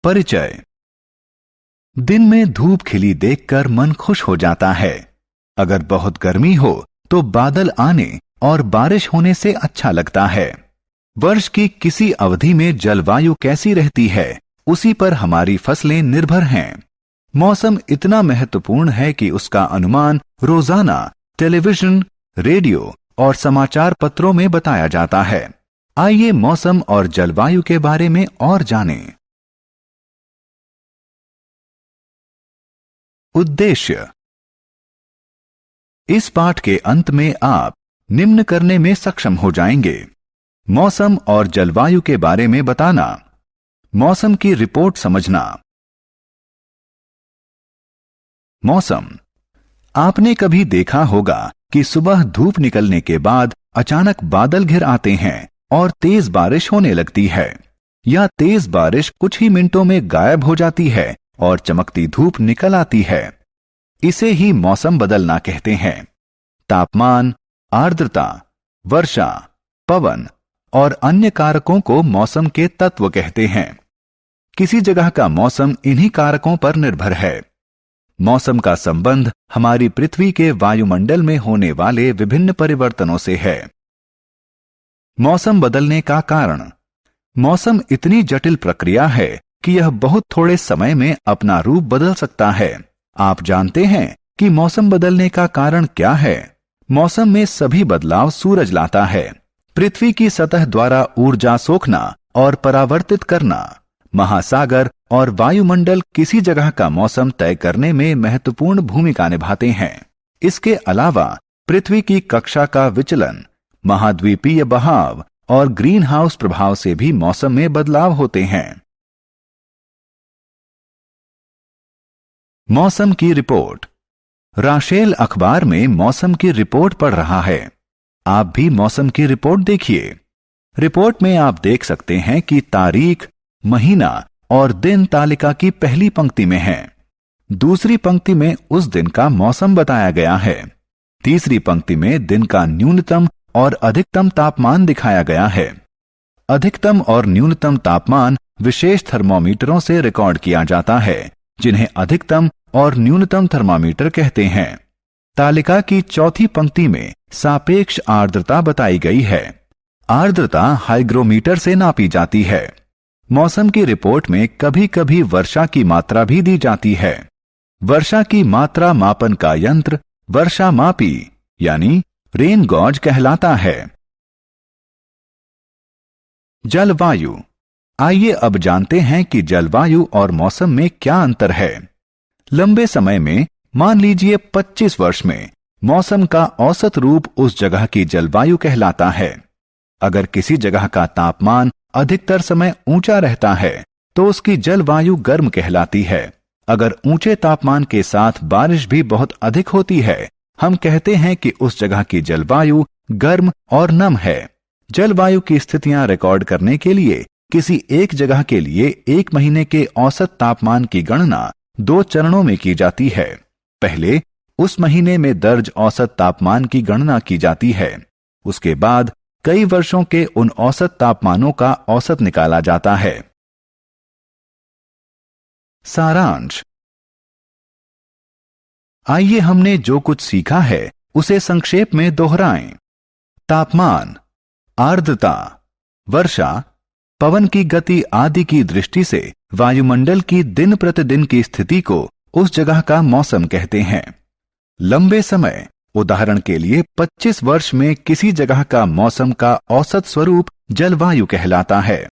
परिचय। दिन में धूप खिली देखकर मन खुश हो जाता है। अगर बहुत गर्मी हो तो बादल आने और बारिश होने से अच्छा लगता है। वर्ष की किसी अवधि में जलवायु कैसी रहती है, उसी पर हमारी फसलें निर्भर हैं। मौसम इतना महत्वपूर्ण है कि उसका अनुमान रोजाना टेलीविजन, रेडियो और समाचार पत्रों में बताया जाता है। आइए मौसम और जलवायु के बारे में और जानें। उद्देश्य। इस पाठ के अंत में आप निम्न करने में सक्षम हो जाएंगे: मौसम और जलवायु के बारे में बताना, मौसम की रिपोर्ट समझना। मौसम। आपने कभी देखा होगा कि सुबह धूप निकलने के बाद अचानक बादल घिर आते हैं और तेज बारिश होने लगती है, या तेज बारिश कुछ ही मिनटों में गायब हो जाती है और चमकती धूप निकल आती है। इसे ही मौसम बदलना कहते हैं। तापमान, आर्द्रता, वर्षा, पवन और अन्य कारकों को मौसम के तत्व कहते हैं। किसी जगह का मौसम इन्हीं कारकों पर निर्भर है। मौसम का संबंध हमारी पृथ्वी के वायुमंडल में होने वाले विभिन्न परिवर्तनों से है। मौसम बदलने का कारण। मौसम इतनी जटिल प्रक्रिया है कि यह बहुत थोड़े समय में अपना रूप बदल सकता है। आप जानते हैं कि मौसम बदलने का कारण क्या है? मौसम में सभी बदलाव सूरज लाता है। पृथ्वी की सतह द्वारा ऊर्जा सोखना और परावर्तित करना। महासागर और वायुमंडल किसी जगह का मौसम तय करने में महत्वपूर्ण भूमिका निभाते हैं। इसके अलावा पृथ्वी की कक्षा का विचलन, महाद्वीपीय बहाव और ग्रीन हाउस प्रभाव से भी मौसम में बदलाव होते हैं। मौसम की रिपोर्ट। राशेल अखबार में मौसम की रिपोर्ट पढ़ रहा है। आप भी मौसम की रिपोर्ट देखिए। रिपोर्ट में आप देख सकते हैं कि तारीख, महीना और दिन तालिका की पहली पंक्ति में है। दूसरी पंक्ति में उस दिन का मौसम बताया गया है। तीसरी पंक्ति में दिन का न्यूनतम और अधिकतम तापमान दिखाया गया है। अधिकतम और न्यूनतम तापमान विशेष थर्मोमीटरों से रिकॉर्ड किया जाता है, जिन्हें अधिकतम और न्यूनतम थर्मामीटर कहते हैं। तालिका की चौथी पंक्ति में सापेक्ष आर्द्रता बताई गई है। आर्द्रता हाइग्रोमीटर से नापी जाती है। मौसम की रिपोर्ट में कभी कभी वर्षा की मात्रा भी दी जाती है। वर्षा की मात्रा मापन का यंत्र वर्षा मापी यानी रेन गॉज कहलाता है। जलवायु। आइए अब जानते हैं कि जलवायु और मौसम में क्या अंतर है। लंबे समय में, मान लीजिए 25 वर्ष में, मौसम का औसत रूप उस जगह की जलवायु कहलाता है। अगर किसी जगह का तापमान अधिकतर समय ऊंचा रहता है तो उसकी जलवायु गर्म कहलाती है। अगर ऊंचे तापमान के साथ बारिश भी बहुत अधिक होती है, हम कहते हैं कि उस जगह की जलवायु गर्म और नम है। जलवायु की स्थितियां रिकॉर्ड करने के लिए किसी एक जगह के लिए एक महीने के औसत तापमान की गणना 2 चरणों में की जाती है। पहले उस महीने में दर्ज औसत तापमान की गणना की जाती है। उसके बाद कई वर्षों के उन औसत तापमानों का औसत निकाला जाता है। सारांश। आइए हमने जो कुछ सीखा है उसे संक्षेप में दोहराएं। तापमान, आर्द्रता, वर्षा, पवन की गति आदि की दृष्टि से वायुमंडल की दिन प्रतिदिन की स्थिति को उस जगह का मौसम कहते हैं। लंबे समय, उदाहरण के लिए 25 वर्ष में किसी जगह का मौसम का औसत स्वरूप जलवायु कहलाता है।